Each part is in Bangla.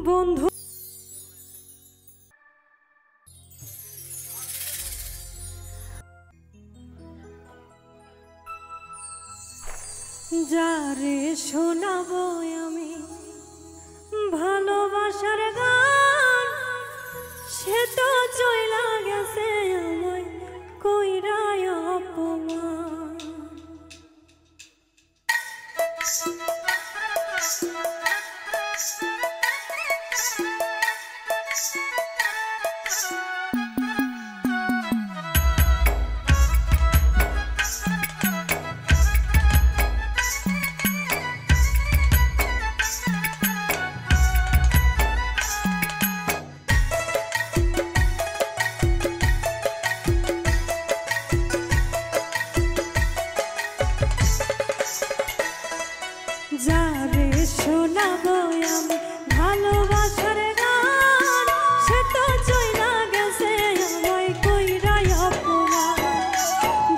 বন্ধু যারে শোনাবো আমি ভালোবাসার গান, সে তো চইলা গেছে আমায় কইরা অপমান। যারে শোনাবো আমি ভালোবাসার গান, সে তো চইলা গেছে আমায় কইরা অপমান।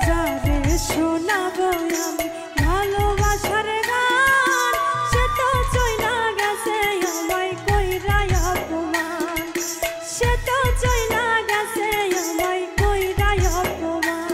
যারে শোনাবো আমি ভালোবাসার গান, সে তো চইলা গেছে আমায় কইরা অপমান। সে তো চইলা গেছে আমায় কইরা অপমান।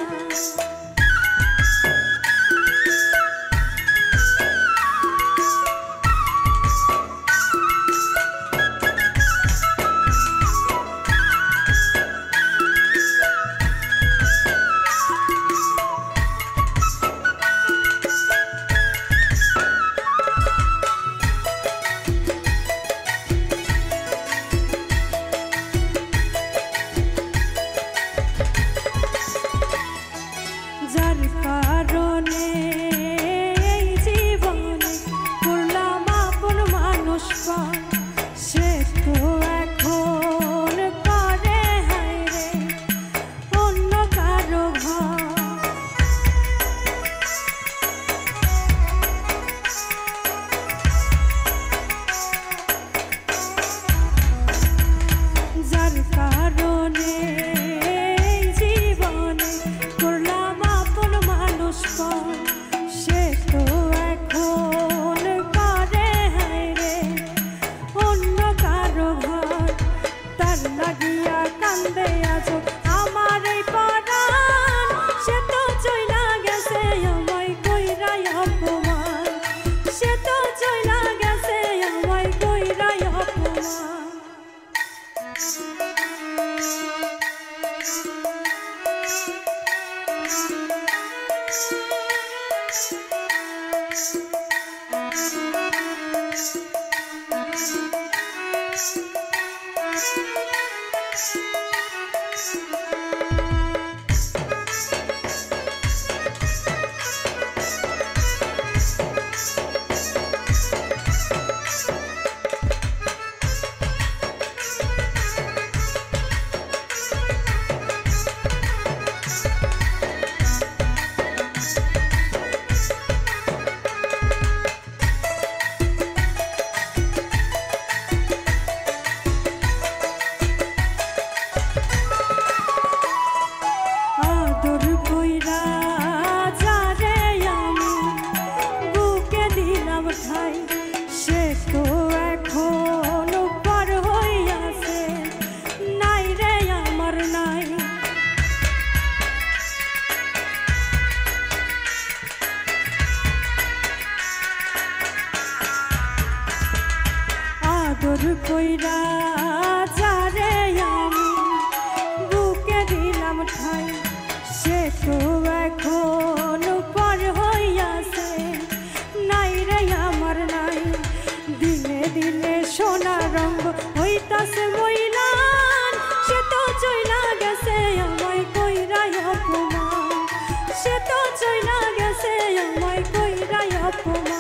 যার কারণে এই জীবনে করলাম আপন মানুষ পান, সে তো এখন করে হায়রে অন্য কারো ঘর। যার কারণে সে তো এখন করে হায়রে অন্য কারো ঘর। তার লাগিয়া কান্দে আজ আমার এই পরাণ, সে তো চইলা গেছে আমায় কইরা অপমান। সে তো চইলা গেছে আমায় কইরা অপমান। সে তো এখন পার হইয়াছে, নাই রে আমার নাই। আদর কইরা যারে আমি বুকে দিলাম ঠাই, সে তো এখন পার হইয়াছে, নাই রে আমার নাই। দিনে দিনে সোনা রঙ হইতাছে মইলান, সে তো চইলা গেছে আমায় কইরা অপমান। সে তো চইলা গেছে আমায় কইরা অপমান।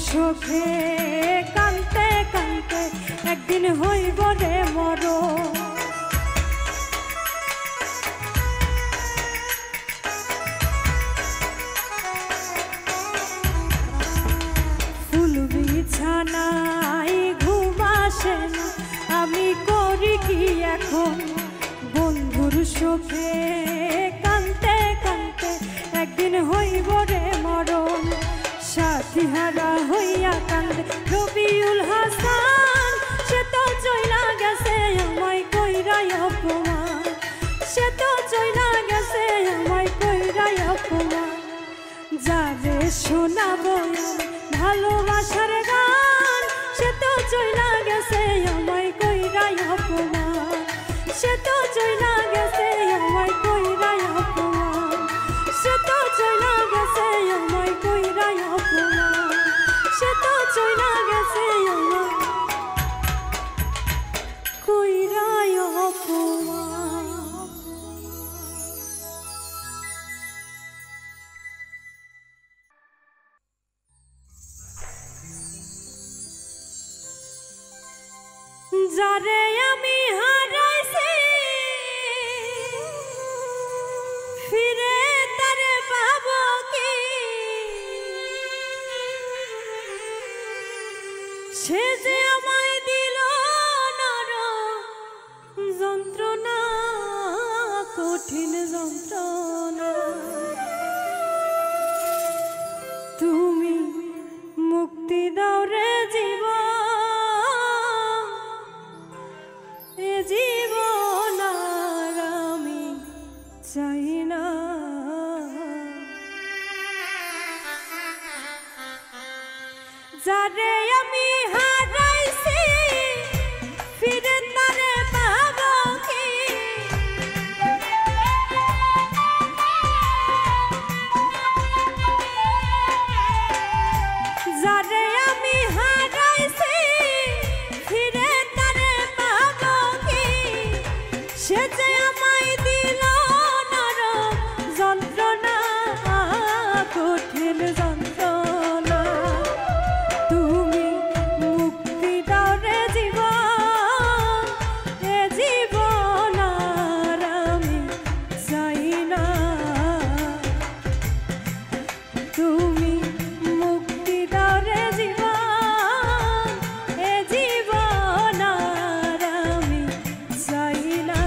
শোকে কানতে কানতে একদিন হইব রে মরণ। ফুল বিছানায় ঘুম আসে না, আমি করি কি এখন বন্ধুর শোকে কানতে কানতে একদিন হইব রে মরণ। সাথী হারা হইয়া কান্দে রবিউল হাসান, সে তো চইলা গেছে আমায় কইরাই অপমান, সে তো চইলা গেছে আমায় কইরাই অপমান। যারে শোনাবো ভালোবাসার গান, সে তো চইলা গেছে আমায় কইরাই অপমান, সে তো চইলা গেছে আমায় কইরাই অপমান, সে তো চইলা গেছে আমায় কইরাই অপমান, সে তো চইলা গেছে আমায় কইরাই অপমান। যারে আমি হারাইছি ফিরে তারে পাবো কি, সে যে আমায় দিল নরম যন্ত্রণা, কঠিন যন্ত্রণা। তুমি মুক্তি দাও রে জীবন, জীবন আর আমি চাই না। যারে আমি হারাইছি ফিরে তারে পাবো কি, যারে আমি হারাইছি ফিরে তারে পাবো কি, সে যে আমায় দিল নরম যন্ত্রণা, কঠিন যন্ত্রণা। তুমি মুক্তি দাও রে জীবন, এ জীবন আর আমি চাই না। তুমি মুক্তি দাও রে জীবন, এ জীবন আর আমি চাই না।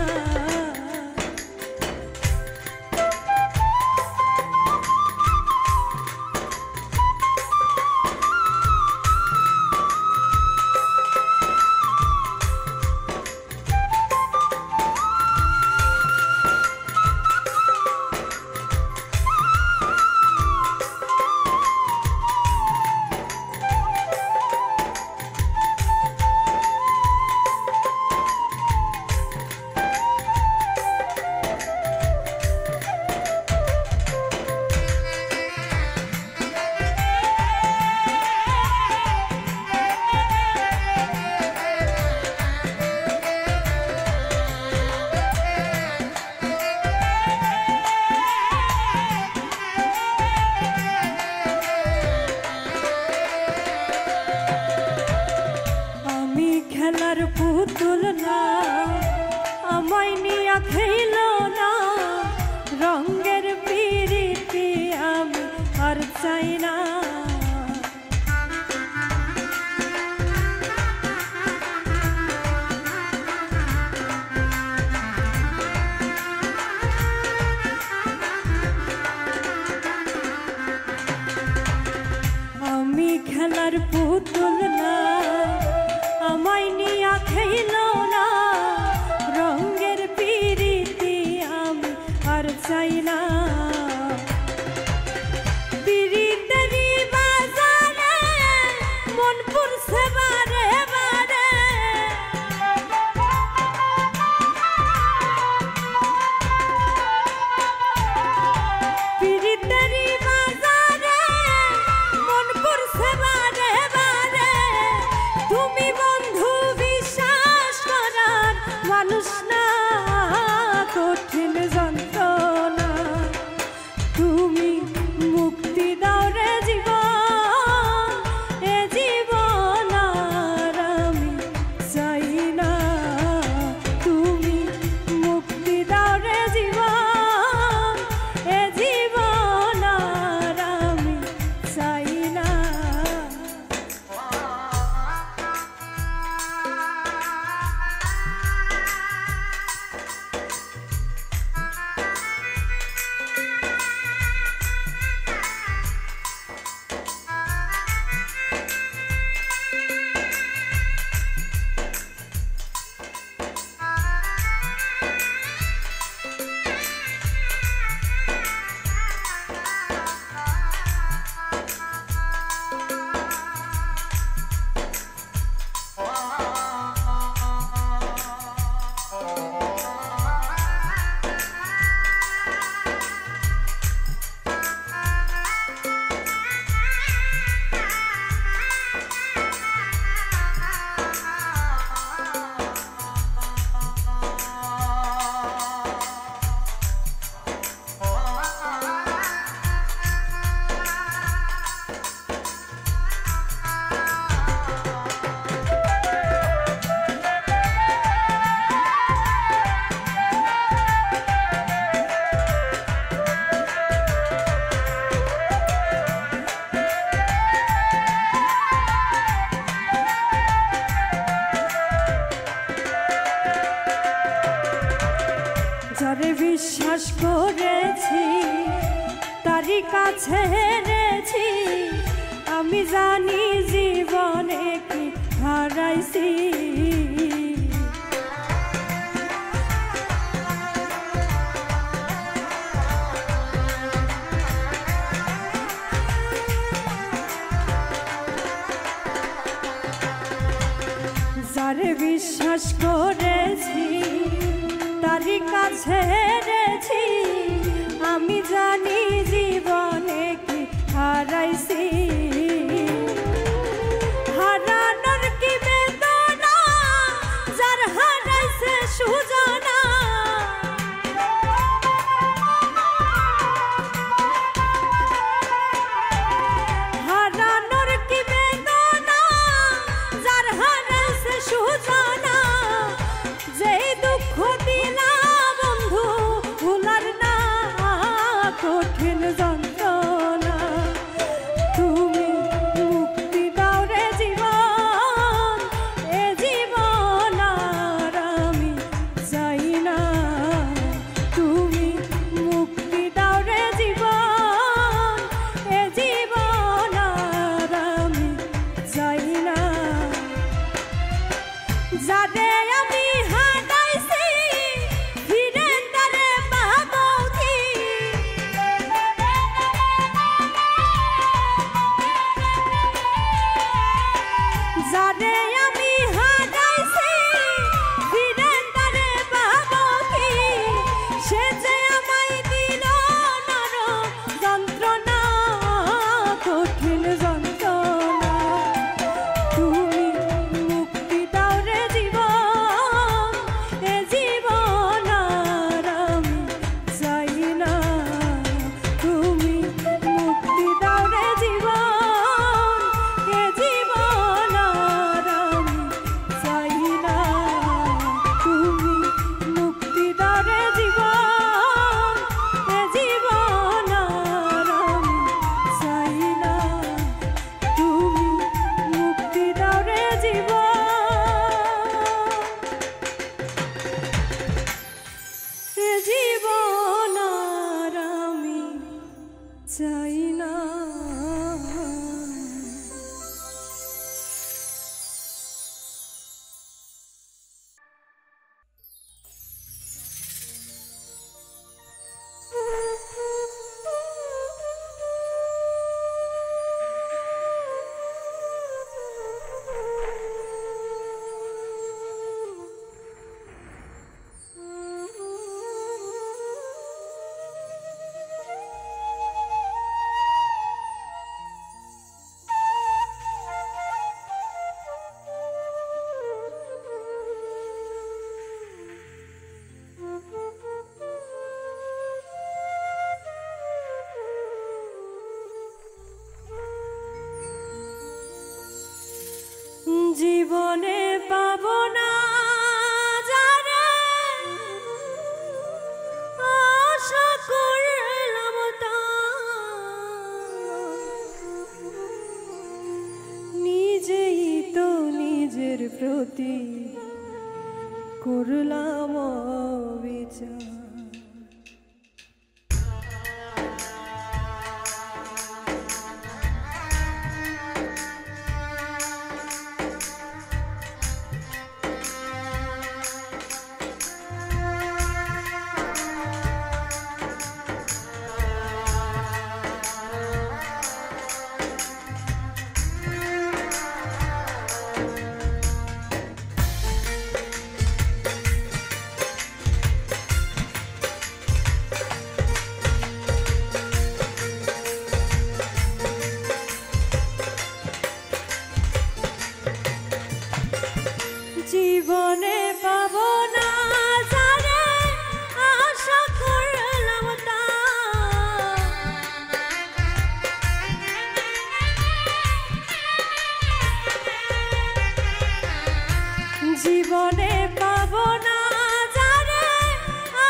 খেলার পুতুল না, আমায় নিয়া খেল না, রঙের পিরিতি আমি আর চাই না। আমি খেলার পুতুল না, আমায় নিয়া খেল না, রঙের পিরিতি আমি আর চাই না। পিরিতেরি বাজারে মন পুরছে বারে বারে, পিরিতেরি বাজারে মন পুরছে বারে বারে। তুমি বন্ধু বিশ্বাস বিশ্বাস করেছি তারই কাছে হেরেছি আমি জানি জীবনে কি হারাইছি যারে বিশ্বাস করেছি তারই কাছে হেরেছি আমি জানি জীবনে কি হারাইছি হারানোর কি বেদনা যার হারাইছে সুজানা হারানোর কি বেদনা যার হারাইছে সুজানা যেই দুঃখ দিলা বন্ধু ভুলার না কঠিন যন্ত্রণা তুমি মুক্তি দাও রে জীবন এ জীবন আর আমি চাই না তুমি মুক্তি দাও রে জীবন এ জীবন আর আমি চাই না যারে আমি হারাইছি ফিরে তারে পাবো কি যারে আমি হারাইছি ফিরে তারে পাবো কি সে যে আমায় দিল নরম যন্ত্রণা কঠিন যন্ত্রণা তুমি মুক্তি দাও রে জীবন এ জীবন আর আমি চাই না তুমি মুক্তি দাও রে জীবন এ জীবন আর আমি চাই না তুমি মুক্তি দাও রে জীবন এ জীবন আর আমি চাই না তুমি মুক্তি দাও রে জীবন আর আমি চাই না জীবনে পাবো না যারে আশা করলাম তা নিজেই তো নিজের প্রতি করলাম বিচার জীবনে পাবো না যারে আশা করলাম তা জীবনে পাবো না যারে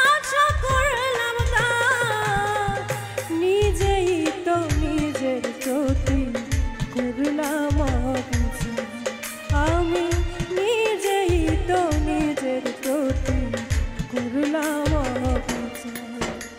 আশা করলাম তা নিজেই তো নিজের প্রতি করলাম বিচার আমি নিজেই তো নিজের প্রতি করলাম বিচার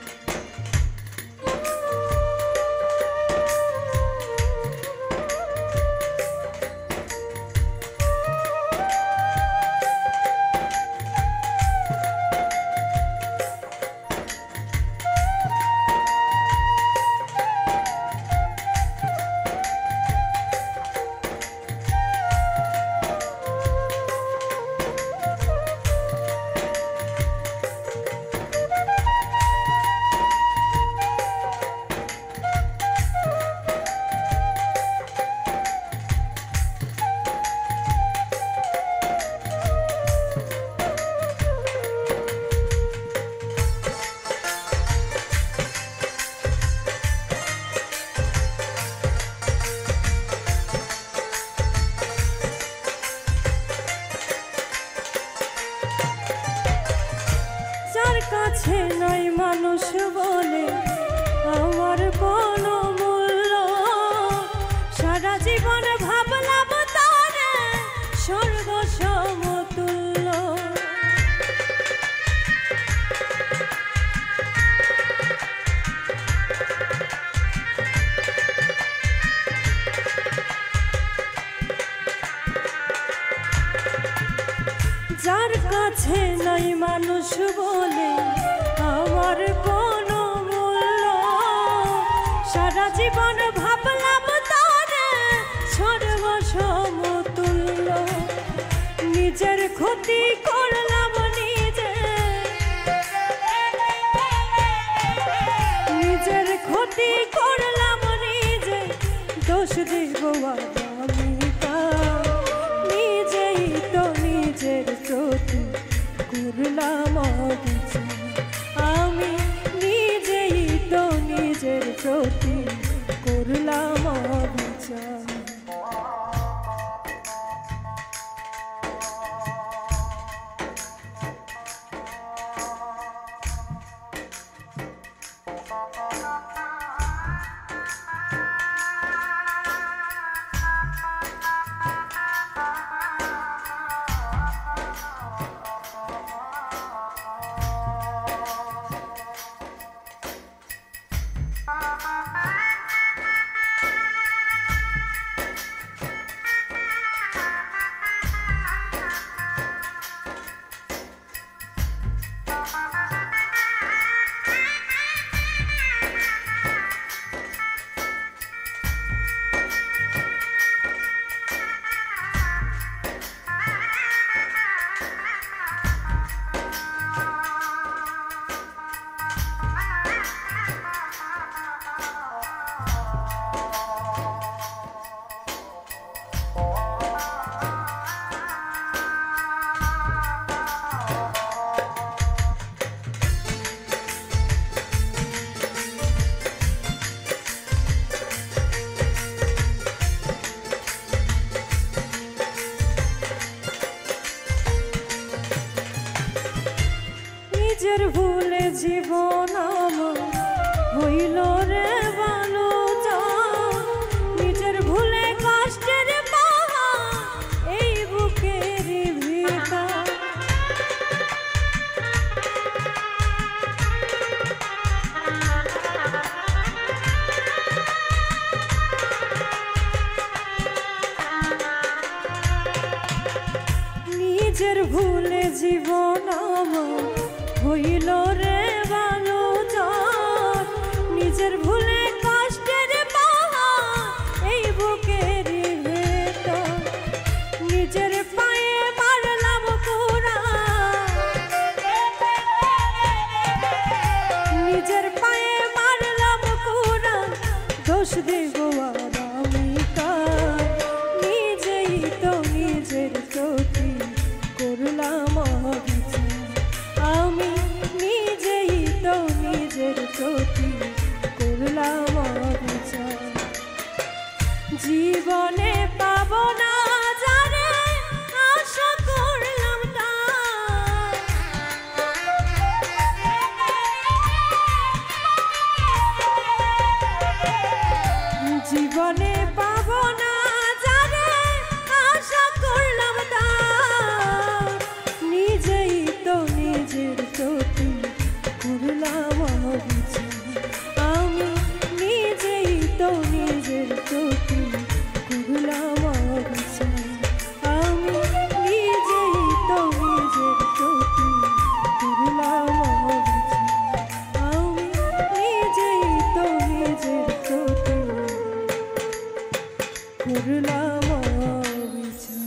যার কাছে নাই মানুষ বলে আমার কোনো মূল্য, সারা জীবন ভাবলাম তারে সর্বসমতুল্য। নিজের ক্ষতি করলাম নিজে, নিজের ক্ষতি করলাম নিজে, দোষ দেব আমি কার? নিজেই তো নিজের প্রতি করলাম অবিচার, আমি নিজেই তো নিজের প্রতি করলাম অবিচার। নিজের ভুলে জীবন আমার হইল রে ভালো, নিজের ভুলে কষ্টের পাহাড় এই বুকের ভিতর। নিজের ভুলে জীবন আমার হইল রে ভালো, নিজের ভুলে কষ্টের পাহাড় এই বুকের ভেতর। নিজের পায়ে মারলাম কুড়াল, নিজের পায়ে মারলাম কুড়াল, দোষ দেব আর আমি কার? নিজেই তো নিজের প্রতি করলাম অবিচার, আমি নিজেই তো নিজের প্রতি করলাম অবিচার। জীবনে পাব না যারে আশা করলাম তার, জীবনে পাব না যারে আশা করলাম তার। নিজেই তো নিজের প্রতি করলাম অবিচার, আমি নিজেই তো নিজের প্রতি করলাম অবিচার, আমি নিজেই তো নিজের প্রতি করলাম অবিচার, আমি নিজেই তো নিজের প্রতি করলাম অবিচার।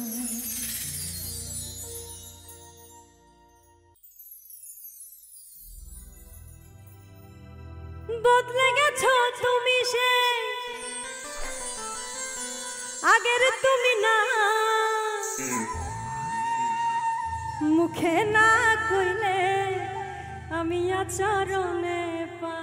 বদলে গেছো তুমি সে আগের তুমি না, মুখে না কইলে আমি আচরণে পাই।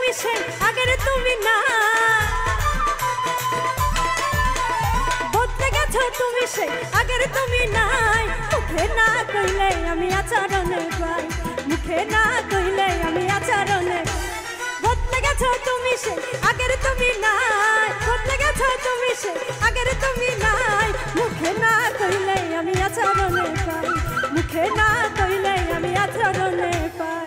তুমি সেই আগের তুমি না বদলে গেছো তুমি সেই আগের তুমি নাই মুখে না কইলে আমি আচরণে পাই মুখে না কইলে আমি আচরণে বদলে গেছো তুমি সেই আগের তুমি নাই বদলে গেছো তুমি সেই আগের তুমি নাই মুখে না কইলে আমি আচরণে পাই মুখে না কইলে আমি আচরণে পাই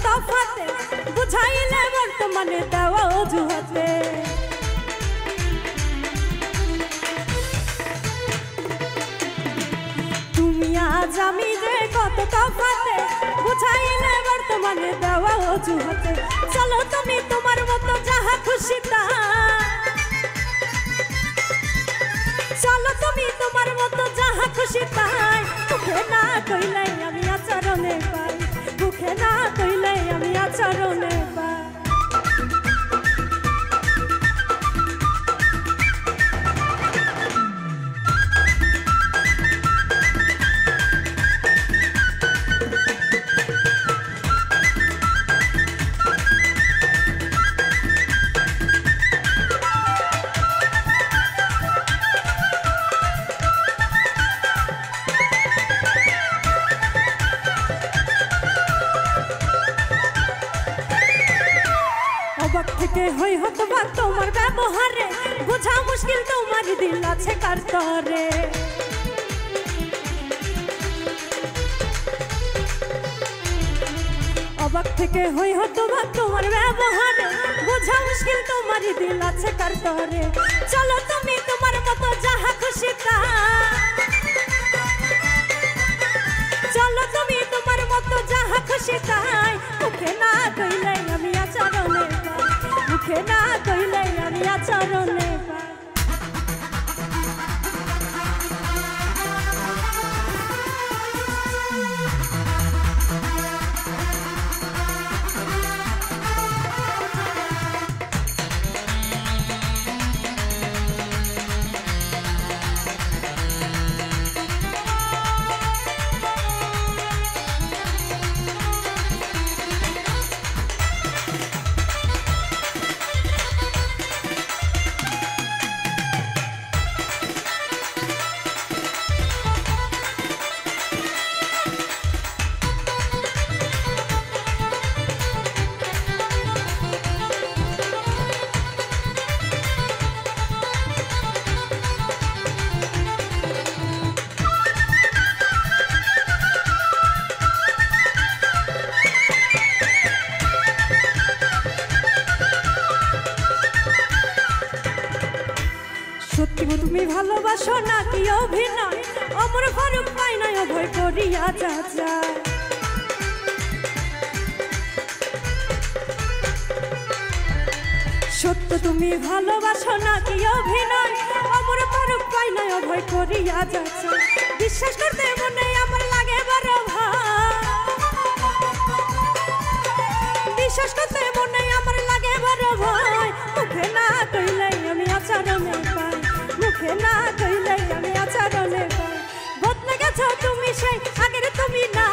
তফাতে বুঝাইলে বর্তমানে দেওয়া অজুহাতে তুমি আজ আমি যে কত তফাতে বুঝাইলে বর্তমানে দেওয়া অজুহাতে চলো তুমি তোমার মতো যাহা খুশি তা চলো তুমি তোমার মতো যাহা খুশি তাই মুখে না কইলে আমি আচরণে পাই মুখে না কইলে আমি আচরণে পাই অবাক থেকে হই হতবাক তোমার ব্যবহারে বোঝা মুশকিল তোমার দিল আছে কার তরে অবাক থেকে হই হতবাক তোমার ব্যবহারে বোঝা মুশকিল তোমার দিল আছে কার তরে চলো তুমি তোমার মতো যাহা খুশি তা চলো তুমি তোমার মতো যাহা খুশি তাই মুখে না কইলে আমি আচরণে মুখে না কইলে আমি আচরণে পাই সত্যি তুমি ভালোবাসো নাকি অভিনয় অমর ফারুক পাই নাই অভয় করিয়া যা যায় সত্য তুমি ভালোবাসো নাকি অভিনয় অমর ফারুক পাই নাই অভয় করিয়া যা যায় বিশ্বাস করতে মনে আমার লাগে বড় ভয় বিশ্বাস করতে মনে আমার লাগে বড় ভয় মুখে না কইলে আমি আচরণে পাই মুখে না কইলে আমি আচরণে পাই বদলে গেছো তুমি সেই আগের তুমি না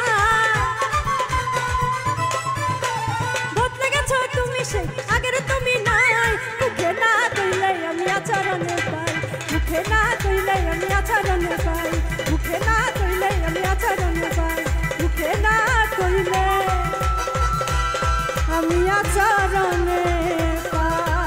বদলে গেছো তুমি সেই আগের তুমি নাই মুখে না কইলে আমি আচরণে পাই মুখে না কইলে আমি আচরণে পাই মুখে না কইলে আমি আচরণে পাই মুখে না কইলে আমি আচরণে পাই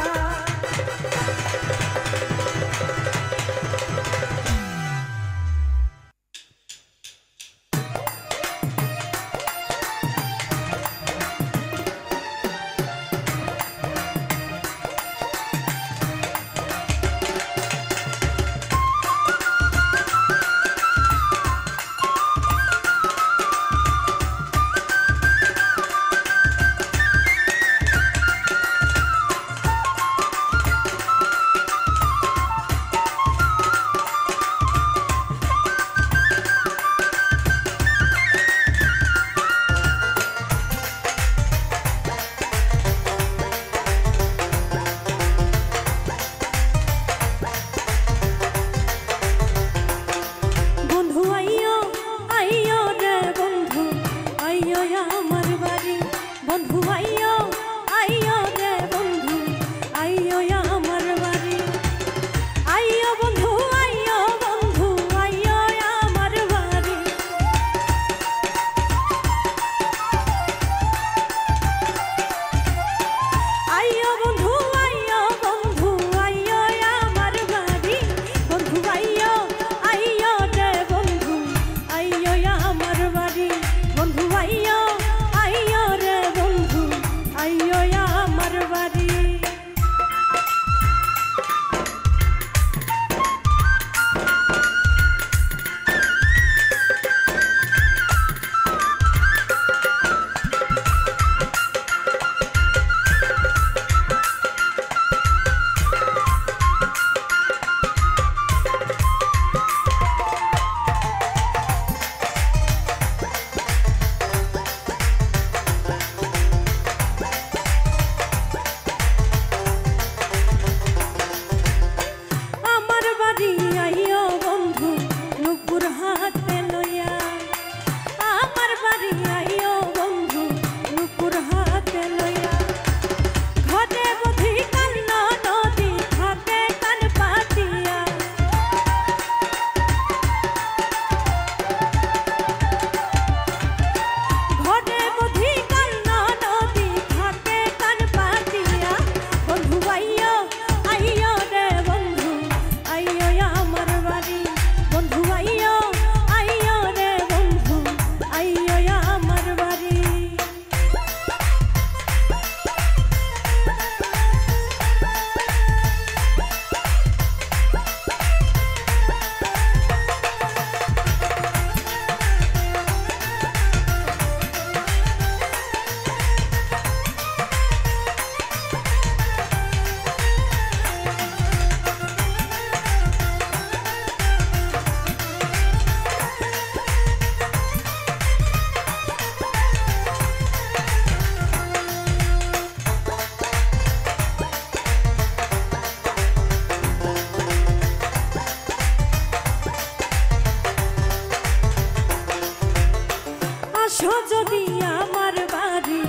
আসো যদি আমার বাড়ি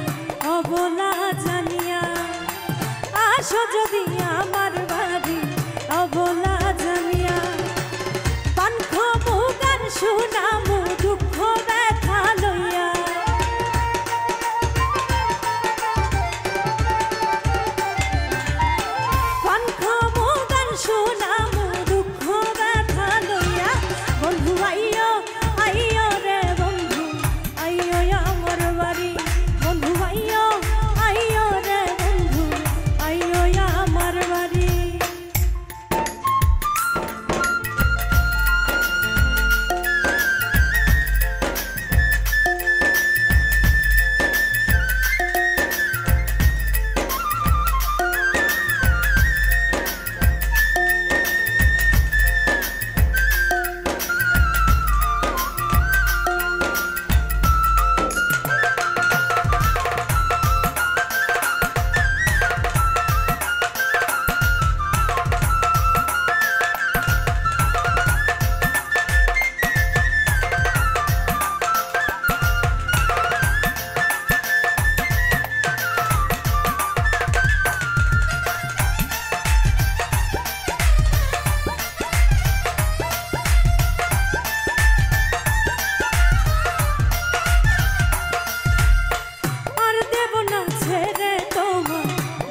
অবলা জানিয়া, আসো যদি আমার বাড়ি অবলা জানিয়া, পান খাবো গান শুনামু দুঃখ ব্যথা লইয়া, পান খাবো গান শুনামু দুঃখ ব্যথা লইয়া। বন্ধু আইয়ো আইয়ো রে বন্ধু আইয়ো আমার বাড়ি, বন্ধু আইয়ো আইয়ো রে বন্ধু আইয়ো আমার বাড়ি।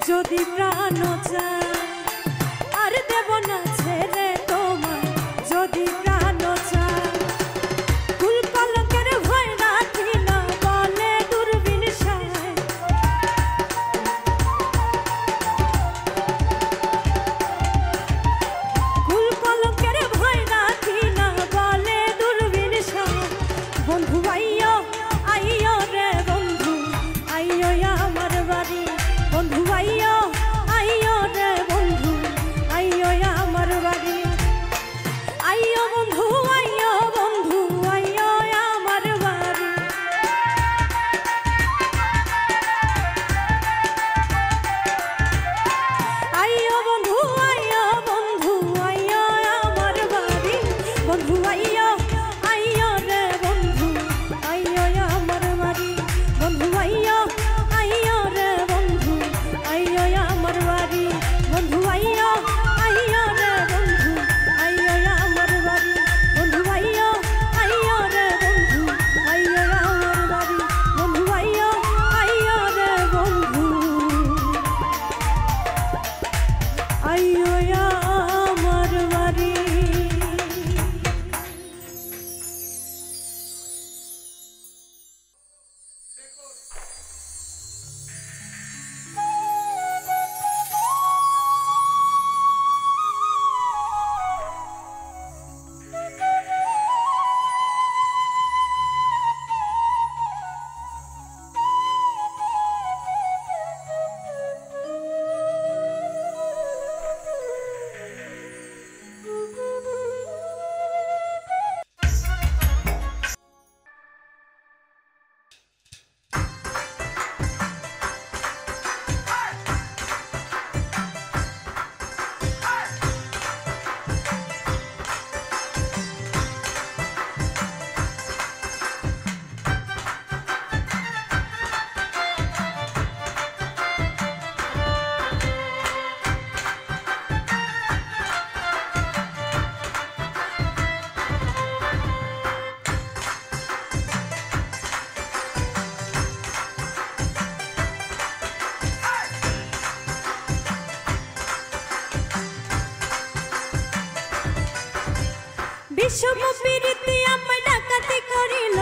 যদি প্রাণ চায় আর দেব না ছেড়ে তোমার, যদি প্রাণ চায় কুল কলঙ্কের ভয় রাখি না বলে দূরবীন সায়, কুল কলঙ্কের ভয় রাখি না বলে দূরবীন সায়। বন্ধু আইয়ো আইয়ো রে বন্ধু আইয়ো আমার বাড়ি, বন্ধু আইয়ো আইয়ো রে বন্ধু আইয়ো আমার বাড়ি, আইয়ো বন্ধু আইয়ো বন্ধু আইয়ো আমার বাড়ি। আইয়ো বন্ধু আইয়ো বন্ধু আইয়ো আমার বাড়ি, বন্ধু আইয়ো আইয়ো রে বন্ধু আইয়ো আমার বাড়ি, বন্ধু আইয়ো আইয়ো রে বন্ধু আইয়ো আমার বাড়ি, বন্ধু আইয়ো আইয়ো রে বন্ধু আইয়ো আমার বাড়ি, বন্ধু আইয়ো আইয়ো রে বন্ধু আইয়ো আমার বাড়ি, বন্ধু আইয়ো আইয়ো রে বন্ধু আইয়ো আমার বাড়ি। বিষম প্রীতি আমায় ডাকাতি করিল,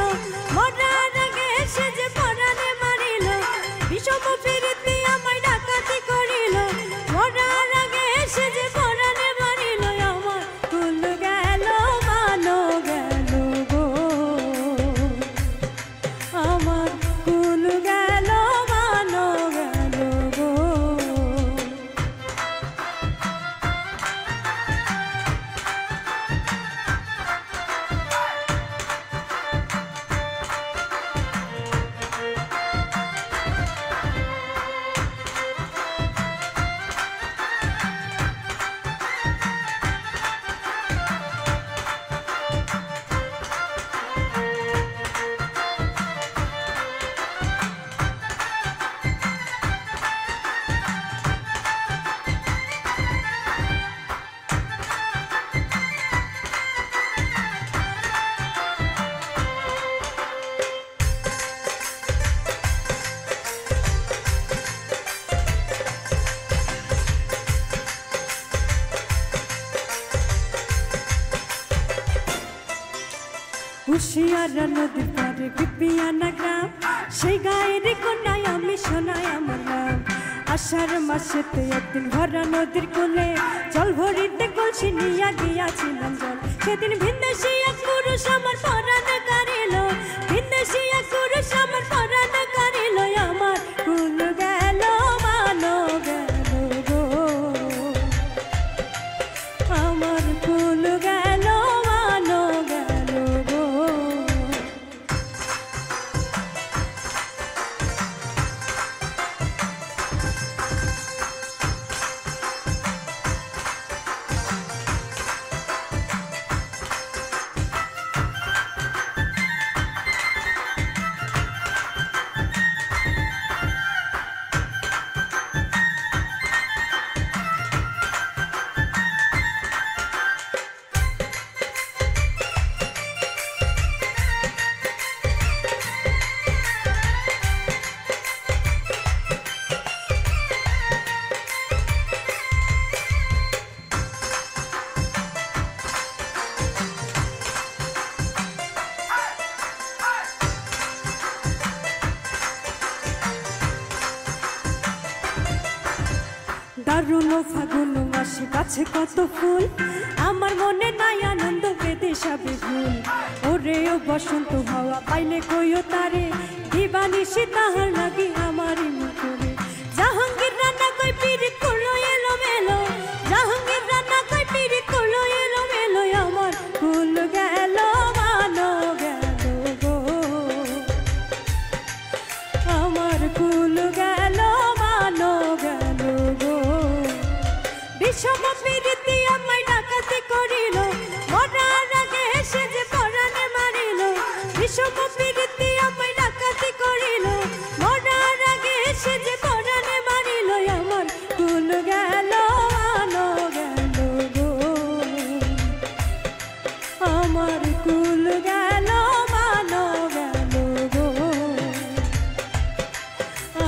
মরার আগে সে যে পরাণে মারিল, বিষম প্রীতি আমায় ডাকাতি করিল, মরার আগে সে যে পরাণে মারিল, আমার কুল গেল মানো গেল গো, আমার কুল গেল মানো গেল গো। হুশিয়ারা নদীর পারে বিপিয়ানা গ্রাম, সেই গায়ের কন্যায় আমি শোনাই আমার নাম। আষাঢ় মাসেতে একদিন ভরা নদীর কোলে জল ভরিতে কলসি নিয়া গিয়াছিলাম জল। সেদিন ভিনদেশী এক পুরুষ আমার পরাণ কারিল, ভিনদেশী এক পুরুষ আমার পরাণ কারিল। আমার কুল গেল মানো গেল গো, আমার কুল গেল মানো গেল গো। দারুণ ফাগুন মাসে গাছে কত ফুল, আমার মনে নাই আনন্দ বেদে সবে ভুল। ওরে ও বসন্ত হাওয়া পাইলে কইও তারে, দিবানিশি তাহার লাগি আমারই মুখে। জাহাঙ্গীর রান্না কই পিরিত করলো এলো মেলো, জাহাঙ্গীর রান্না কই পিরিত করলো এলো মেলো। আমার ফুল গেল মানো গেল গো, আমার ফুল গেল মানো গেল গো। বিষম প্রীতি আমায় ডাকাতি করিল, মরার আগে এসে যে পরাণে মারিল। বিষম প্রীতি আমায় ডাকাতি করিল, মরার আগে এসে যে পরাণে মারিল। আমার কুল গেল মানো গেল গো, আমার কুল গেল মানো গেল গো,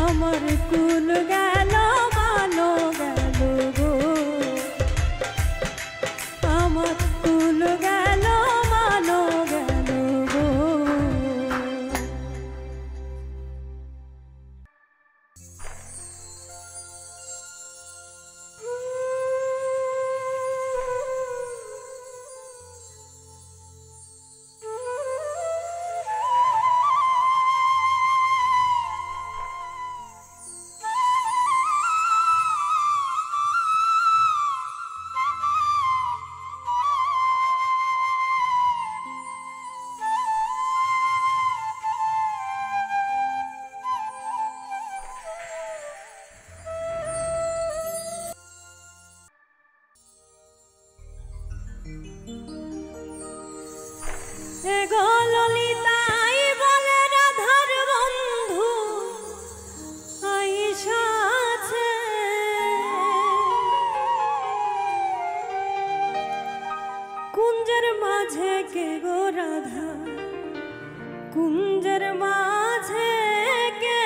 আমার কুল গেল মানো গেল গো, আমার কুল গেল মানো গেল গো। গো ললিতাই বলে রাধার বন্ধু আইসাছে, কুঞ্জের মাঝে কে গো রাধা, কুঞ্জের মাঝে কে।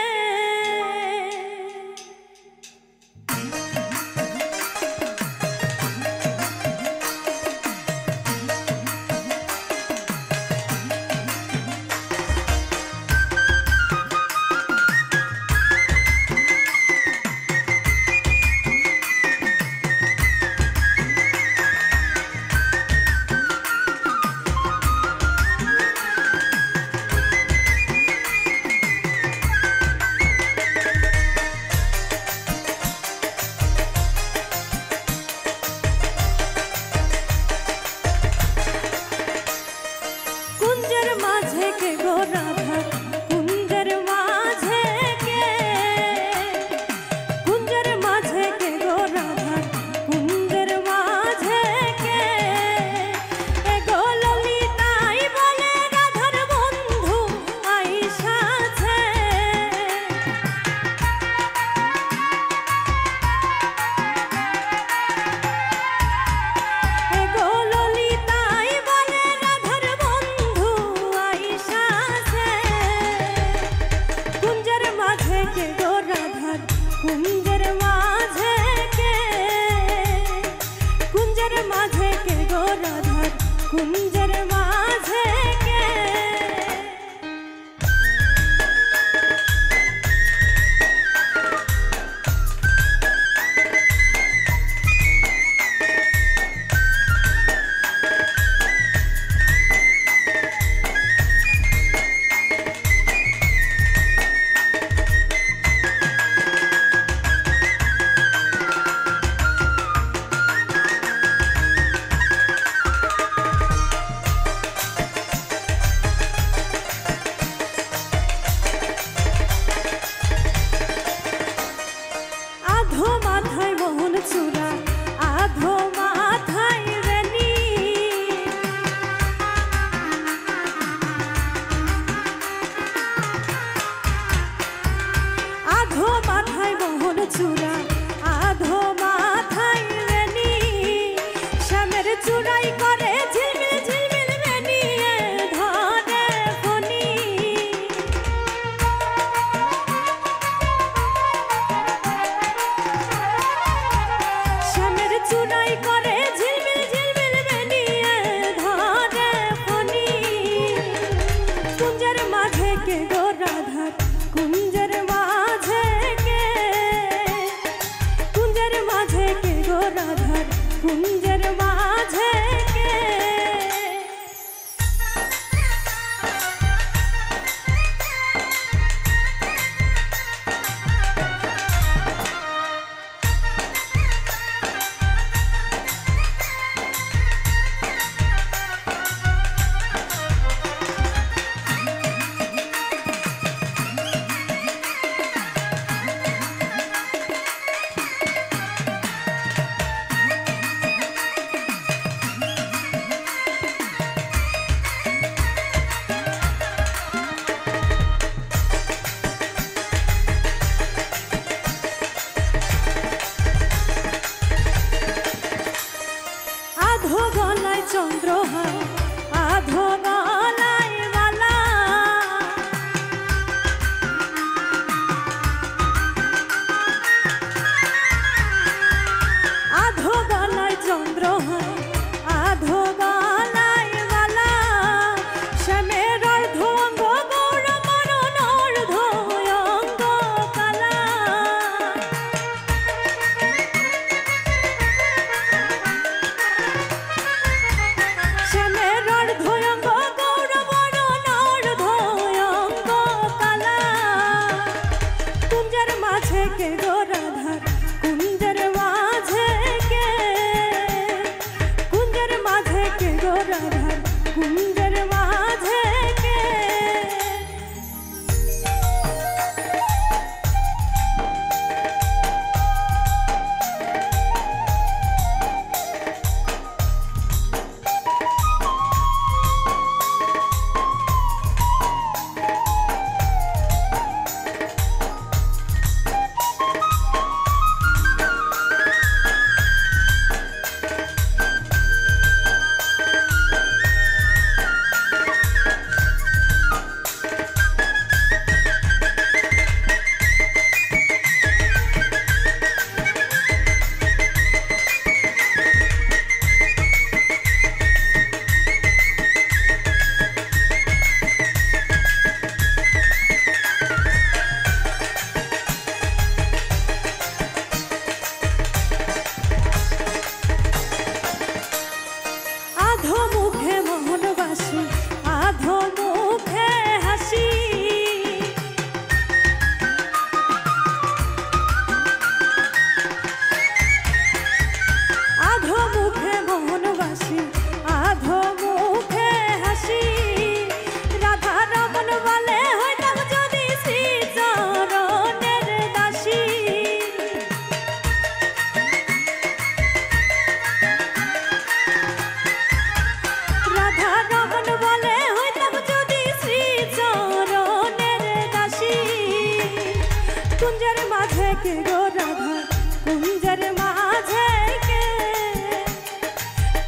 কে গো রাধা কুঞ্জের মাঝে কে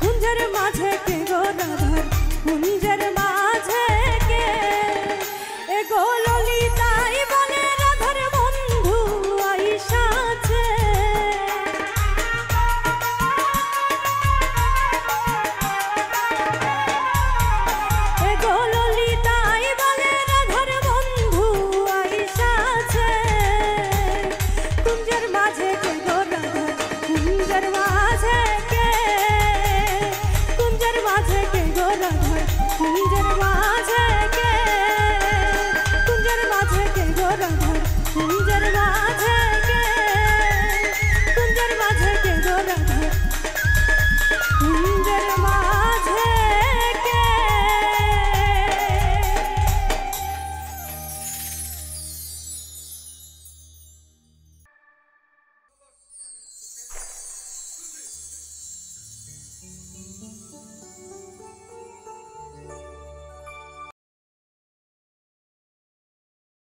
কুঞ্জের মাঝে কে গো রাধা কুঞ্জের মাঝে কে এ গো ললিতাই বলে রাধার বন্ধু আইসাছে এ গো ললিতাই বলে রাধার বন্ধু আইসাছে কুঞ্জের মাঝে কে গো রাধা কুঞ্জের মাঝে কে কুঞ্জের মাঝে কে গো রাধা কুঞ্জের মাঝে